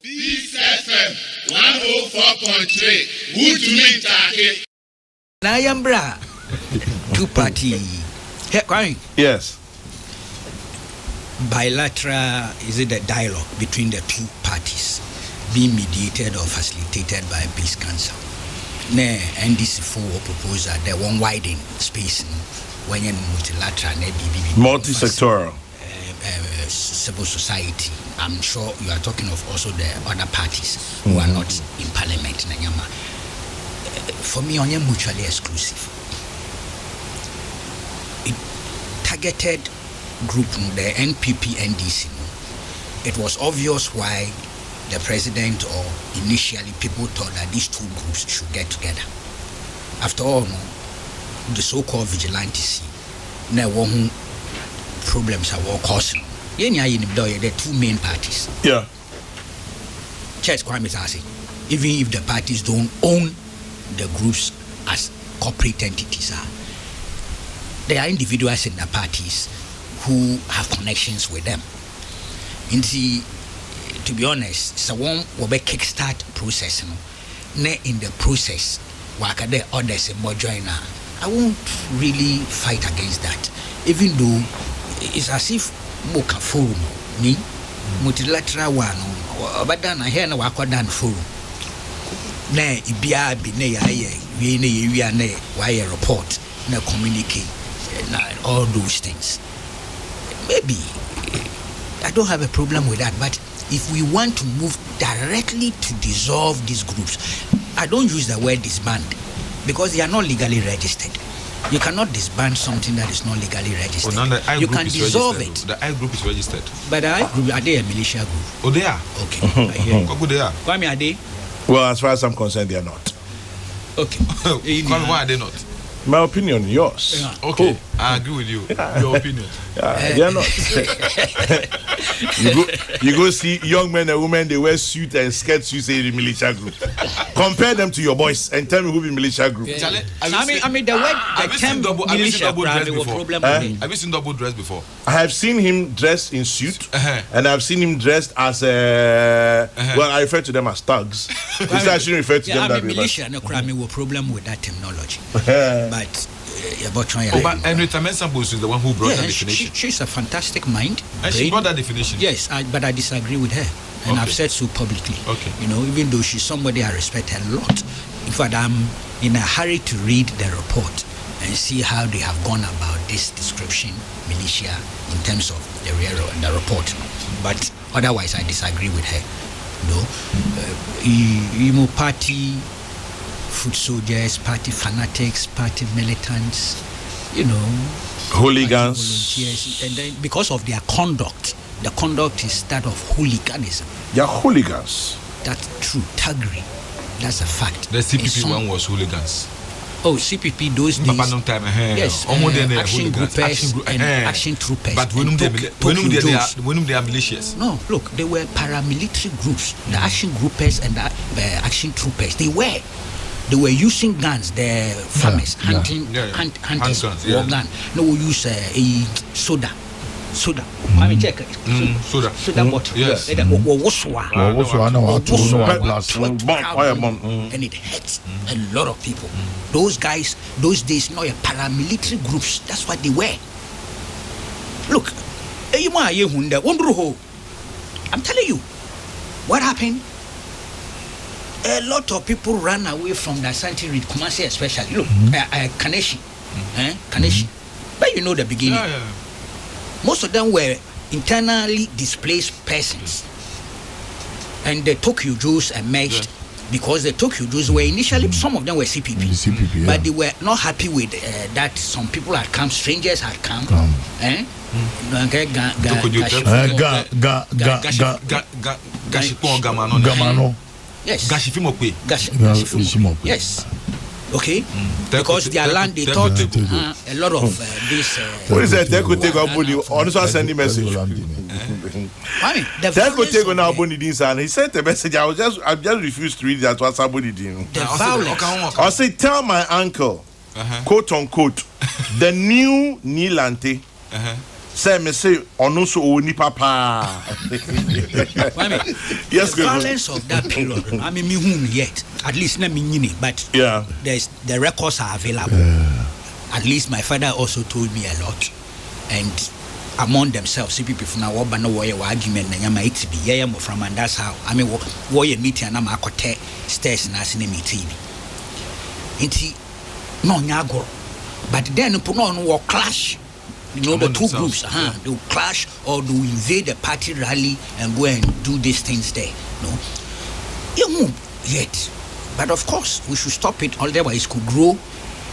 Peace FM 104.3. Who to meet Taki? Nayambra. Two party. Yes. Bilateral, is it a dialogue between the two parties being mediated or facilitated by Peace Council? Ne NDC for proposal they one widen space when you multilateral Multi-sectoral. Civil society. I'm sure you are talking of also the other parties who are not in parliament. For me, only mutually exclusive. It targeted group, the NPP, NDC. It was obvious why the president or initially people thought that these two groups should get together. After all, the so-called vigilantes, there were problems that were causing. The two main parties. Yeah. Church Kwame Sase, even if the parties don't own the groups as corporate entities, there are individuals in the parties who have connections with them. To be honest, so one will be kickstart process. In the process, the others more join. I won't really fight against that, even though it's as if Moka forum me multilateral one but then I hear no work done forum na ibia bi na we are na why report na communicate na all those things. Maybe I don't have a problem with that, but if we want to move directly to dissolve these groups, I don't use the word disband because they are not legally registered. You cannot disband something that is not legally registered. You can dissolve it. The I group is registered. But the I group, are they a militia group? Oh, they are. Okay. I hear you. How good they are? Why are they? Well, as far as I'm concerned, they are not. Okay. Why are they not? My opinion, yours. Yeah. Okay, Cool. I agree with you. Your opinion. They are not. you go see young men and women, they wear suit and skirts, you say the militia group. Compare them to your boys and tell me who be militia group. Yeah. I mean, the word, the term militia problem. Have you seen double dress before? I have seen him dressed in suit, and I've seen him dressed as well, I refer to them as thugs. Instead, I shouldn't refer to them that way. Militia, no crime, will problem with that terminology. But Henry Tamensambos is the one who brought that definition. She's a fantastic mind. And she brought that definition. Yes, but I disagree with her, and I've said so publicly. Okay. Even though she's somebody I respect a lot. In fact, I'm in a hurry to read the report and see how they have gone about this description, militia, in terms of the report. But otherwise, I disagree with her. Party foot soldiers, party fanatics, party militants, hooligans, volunteers, and then because of their conduct, the conduct is that of hooliganism. They are hooligans. That's true. Thuggery. That's a fact. The CPP one was hooligans. Oh, CPP those days. Yes, action groupers and action troopers. But when they are militias. No, look, they were paramilitary groups. The action groupers and the action troopers. They were using guns. The farmers hunting war gun. No, we use a soda. I mean, check it. Soda bottle. Yes. And it hurts a lot of people. Those guys, those days, paramilitary groups. That's what they were. Look, I'm telling you, what happened? A lot of people ran away from the Asante Reed, Kumasi especially. Look, Kaneshi. Kaneshi. But you know the beginning. Most of them were internally displaced persons. And the Tokyo Jews emerged because the Tokyo Jews were initially, some of them were CPP. But they were not happy with that. Some people had come, strangers had come. Gamano. Yes. Gashifimope. Yes. Okay. Because their land, they thought a lot of this. What is that? They could take our body. Also, send a message. That could take on our body. And he sent a message. I just refused to read that. What somebody did. The violence. I say, tell my uncle, quote unquote, the new Nilante say me say ono so oni papa. Yes, the violence of that period. I mean, me who yet at least not me, but yeah, the records are available. At least my father also told me a lot, and among themselves, people from now what no way argument and yama it be yeah from, and that's how I mean what meeting and I'm a cote stairs and as in a meeting. Inti no nyago, but then put on war clash. You know, the two groups, they will clash or they will invade the party rally and go and do these things there. No, you move yet, but of course we should stop it. Otherwise, it could grow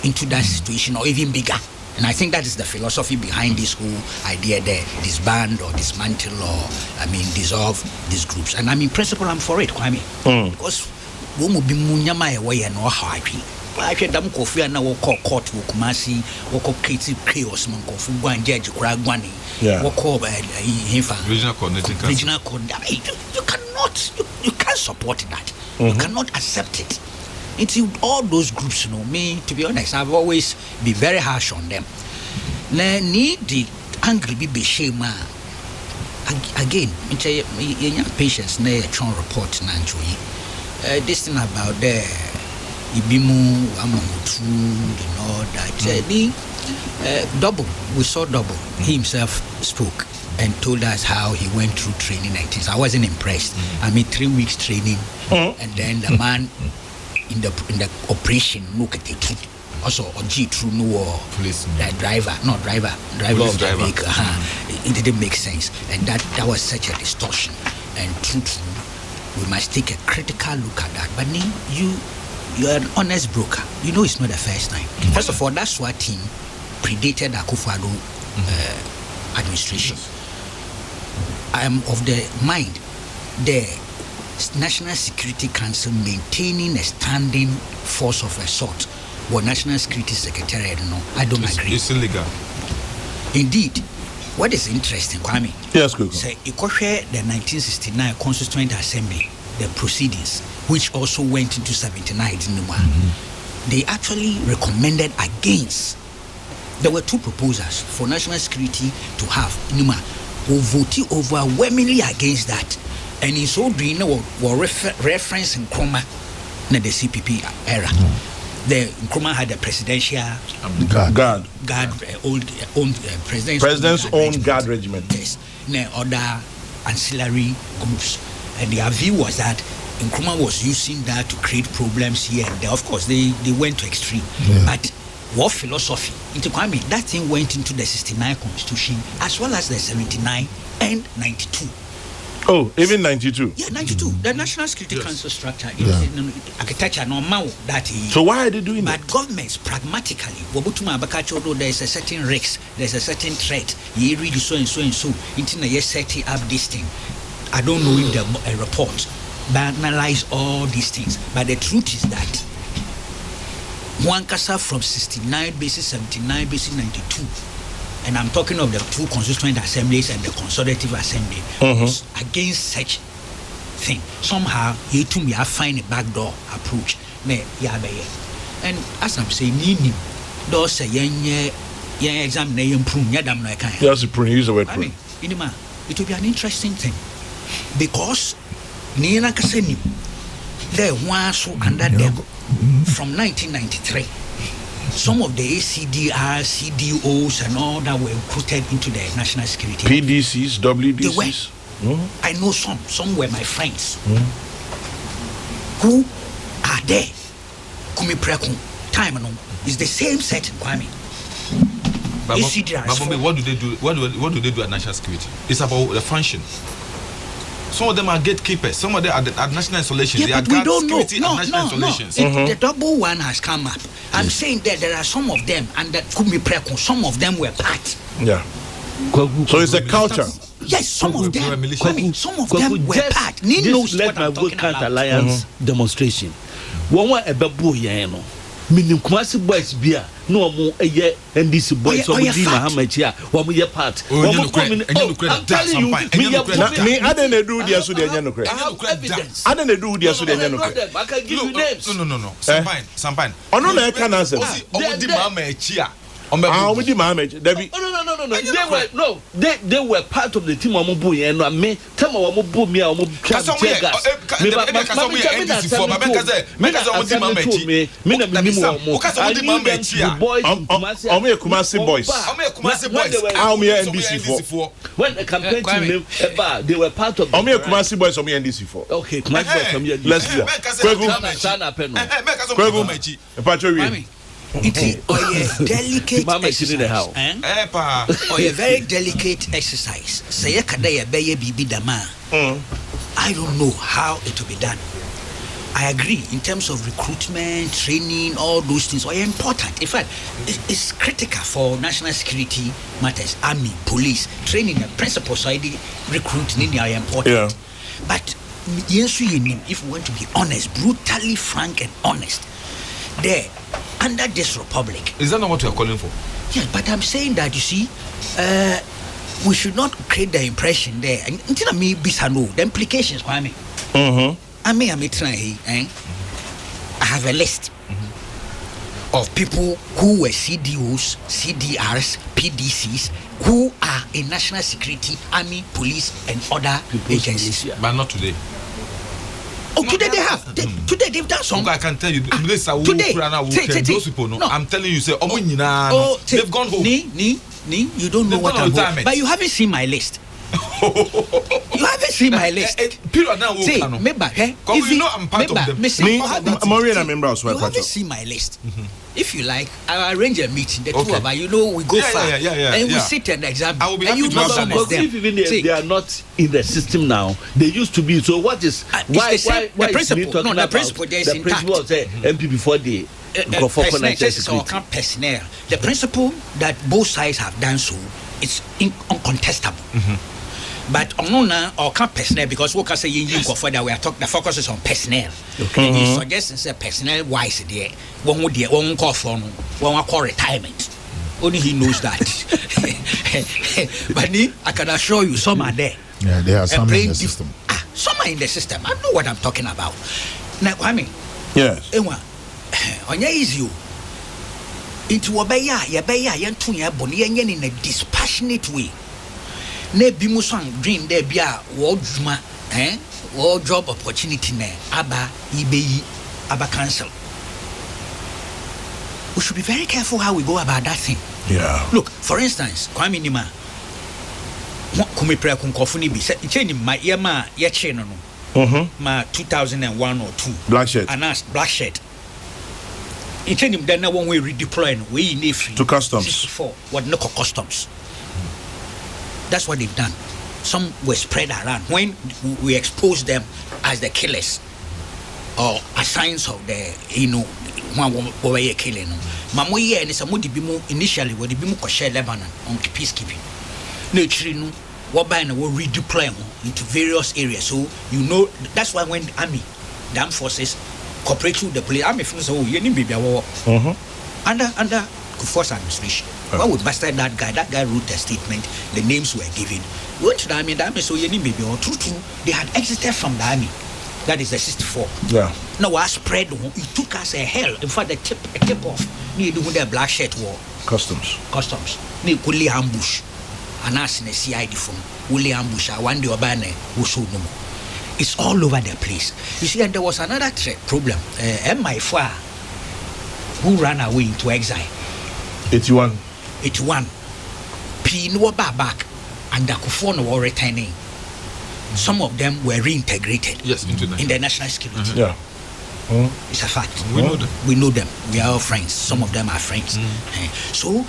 into that situation or even bigger. And I think that is the philosophy behind this whole idea there: disband or dismantle or dissolve these groups. And in principle, I'm for it, Kwame, because we will be munyama away and no happy. I said, "Dam kofi na woko court wokumasi woko creative chaos man kofi gwan judge kura gwani woko regional coordinator. You can't support that. You cannot accept it. It's all those groups, me to be honest, I've always been very harsh on them. Na need the angry be shame again. Patience na a report na this thing about the Ibimu, Amamutu, and all that. Double, we saw Double. He himself spoke and told us how he went through training like this. I wasn't impressed. 3 weeks training, and then the man in the operation look at it. Also, G through no police, the driver of the vehicle. It didn't make sense, and that was such a distortion. And true, we must take a critical look at that. But you're an honest broker. You know it's not the first time. First of all, that SWAT team predated Akufo-Addo administration. I am of the mind the National Security Council maintaining a standing force of a sort or National Security Secretariat. No, I don't agree. It's illegal. Indeed. What is interesting, Kwame? Yes, good. Say, the 1969 Constituent Assembly, the proceedings, which also went into 79 they actually recommended against. There were two proposals for national security to have Numa who voted overwhelmingly against that, and in so doing were reference in Nkrumah in the CPP era. The Nkrumah had a presidential guard president's own guard regiment. Yes, other ancillary groups, and their view was that Nkrumah was using that to create problems here and there. Of course, they went to extreme, but what philosophy? Into Kwame, that thing went into the 69 Constitution as well as the 79 and 92. Oh, even 92? Yeah, 92. The National Security Council structure, architecture, normal that is. So why are they doing that? But governments, pragmatically, there's a certain risk, there's a certain threat. You read so and so and so. Until you setting up this thing. I don't know if the report analyze all these things. But the truth is that one kasa from 69 basis, 79 basis, 92. And I'm talking of the two constituent assemblies and the consultative assembly was against such thing. Somehow, you two may find a backdoor approach. And as I'm saying, those say exam yes, use the word I mean, it will be an interesting thing because Nina Kaseni there was under them from 1993. Some of the ACDR, CDOs and all that were recruited into the national security. PDCs, WDCs? They were. I know some were my friends who are there. Kumi Preku, time is the same set in Kwame. But what do they do? What do they do at national security? It's about the function. Some of them are gatekeepers. Some of them are at national installations. Yeah, they are but we don't know. national installations. The double one has come up. I'm saying that there are some of them, and that could be preconceived. Some of them were part. Yeah. So it's a culture. Yes, some of them. Some of them were part. Just let my vote count alliance demonstration. One more a babu yano. Meaning Kumasi boys beer. No more a year NDC boys or Mahamadia. 1 year part. I'm telling you, me, I didn't do the Sudan. I have evidence. I didn't do the Sudan. I can give you names. No. Champagne. Oh, no, I can't answer. How many Mohammed? No. They were part of the team. Omubu yen no me. Tell me omubu me omubu gas. Boys. How many NDC for? When the campaign team they were part of. How many Kumasi boys? How many NDC for? Okay, Kumasi. Let's do that. It's a delicate exercise. Or a very delicate exercise. Say a kadaya beye bibi dama. I don't know how it will be done. I agree in terms of recruitment, training, all those things are important. In fact, it's critical for national security matters. Army, police, training and principal side recruiting are important. Yeah. But yes, if we want to be honest, brutally frank and honest, there under this republic. Is that not what you are calling for? Yeah, but I'm saying that you see, we should not create the impression there. Until me bisano, the implications for me. I have a list of people who were CDOs, CDRs, PDCs, who are in national security, army, police, and other agencies. But not today. Oh, today they have. Today they've done some. I can tell you. Today, those people, no. I'm telling you, say, they've gone home. You don't know what I'm home. But you haven't seen my list. You haven't seen my list. Period now. See, remember, you know I'm part of them. Maureen and member as well. You haven't seen my list. If you like, I'll arrange a meeting. The two of us, we go far, and we sit and examine. I will be happy to have them. Even if they are not in the system now, they used to be. So what is why the principle? No, the principle there is intact. The principle MP before the personnel. The principle that both sides have done so, it's uncontestable. But on or can't personnel because what can say you that we are talking. The focus is on personnel. Okay. He suggests personnel wise there. One call for one call retirement. Only he knows that. But I can assure you, some are there. Yeah, there are some in the system. Some are in the system. I know what I'm talking about. Now, I mean, yes. On your easy. Into Obeya, Yabeya, Yantunya, Bonian in a dispassionate way. Ne bimusang dream there be a world job opportunity ne aba ibeyi aba cancel. We should be very careful how we go about that thing. Yeah. Look, for instance, Kwame Nima kumi pre kunkofuni bi se cheni ma yema ye che no ma 2001 or 2 black shirt black shirt cheni dem na one way redeploy no we in free to customs 64 what no customs. That's what they've done. Some were spread around. When we expose them as the killers or as signs of the, one were killing. Mamoye and some would be more initially would be more share Lebanon on peacekeeping. No, what by will redeploy into various areas. So that's why when the army, the armed forces cooperate with the police, army forces under force administration. When we busted that guy wrote a statement, the names were given. We went to the army so true, they had exited from the army. That is the 64. Yeah. Now I spread, it took us a hell. In fact, a tip off. Need to do the black shirt war. Customs. Need to ambush. And us in the CID phone. Will ambush. I want the banner. It's all over the place. You see, and there was another problem. MI4 who ran away into exile. 81. Pino back and the Kufon were returning. Some of them were reintegrated in the national security. Yeah. It's a fact. We know them. We are all friends. Some of them are friends. So,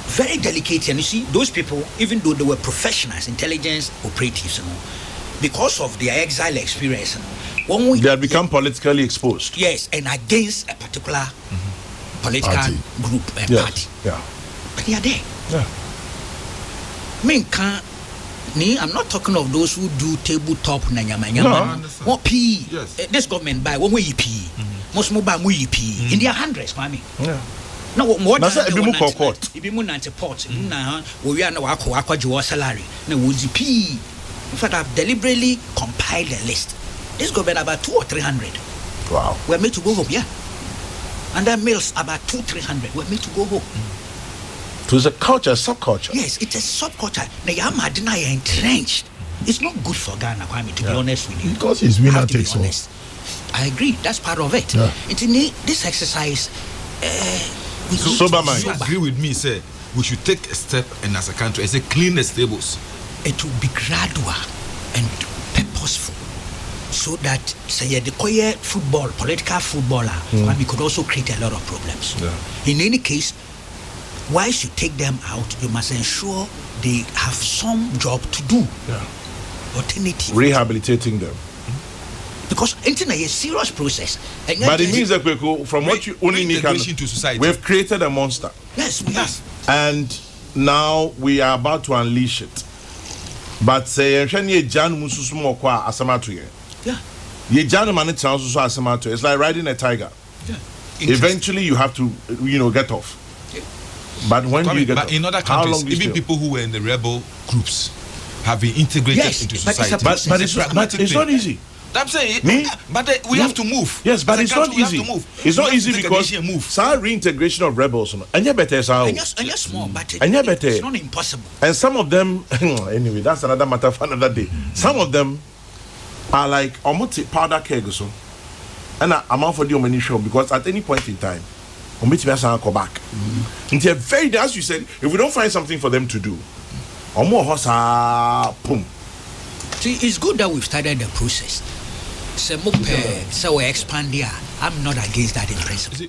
very delicate. And you see, those people, even though they were professionals, intelligence operatives, because of their exile experience, they have become politically exposed. Yes, and against a particular political group and party. Yeah. But they are there. Yeah. I'm not talking of those who do tabletop what PE? Yes. This government buy one way PE. Most mobile we PE in their hundreds, Kwame. Yeah. No, what that's a bimu court. Ibimu port. We are no wako salary. No, would PE. In fact, I've deliberately compiled a list. This government about 200 or 300. Wow. We're made to go home, yeah. And then males about 200-300 were made to go home. So it's a culture, a subculture. Yes, it's a subculture. Now you are entrenched. It's not good for Ghana, Kwame, to be honest with you. Because it's winner takes all. I agree. That's part of it. Yeah. This exercise, Sober mind. You agree with me, say we should take a step and as a country, I say clean the stables. It will be gradual and purposeful, so that say the Koye football, political footballer, Kwame could also create a lot of problems. Yeah. In any case, once you take them out, you must ensure they have some job to do. Yeah. Alternative. Rehabilitating them. Because it's a serious process. And But it means that from what you only need to society. We've created a monster. Yes, we have. And now we are about to unleash it. But say Jan Mususumo kwa asamatu ye. Yeah. Ye Jan manit asamatu. It's like riding a tiger. Yeah. Eventually you have to get off. Yeah. But when do you get but off? in other How countries, long do you even stay? people who were in the rebel groups have been integrated Yes, into but it's a society. But it's not easy. I'm saying, Me? but we have to move. Yes, but As a it's not country, we have easy. to move. It's We not have to easy take a because decision and move. some reintegration of rebels, and you better And you're small, but it's not impossible. and some of them, anyway, that's another matter for another day. Some of them are like almost powder keg so, and I'm out for the many show because at any point in time, I'm going to go back. Until very, as you said, if we don't find something for them to do, boom. See, it's good that we've started the process. So we expand here. I'm not against that in principle.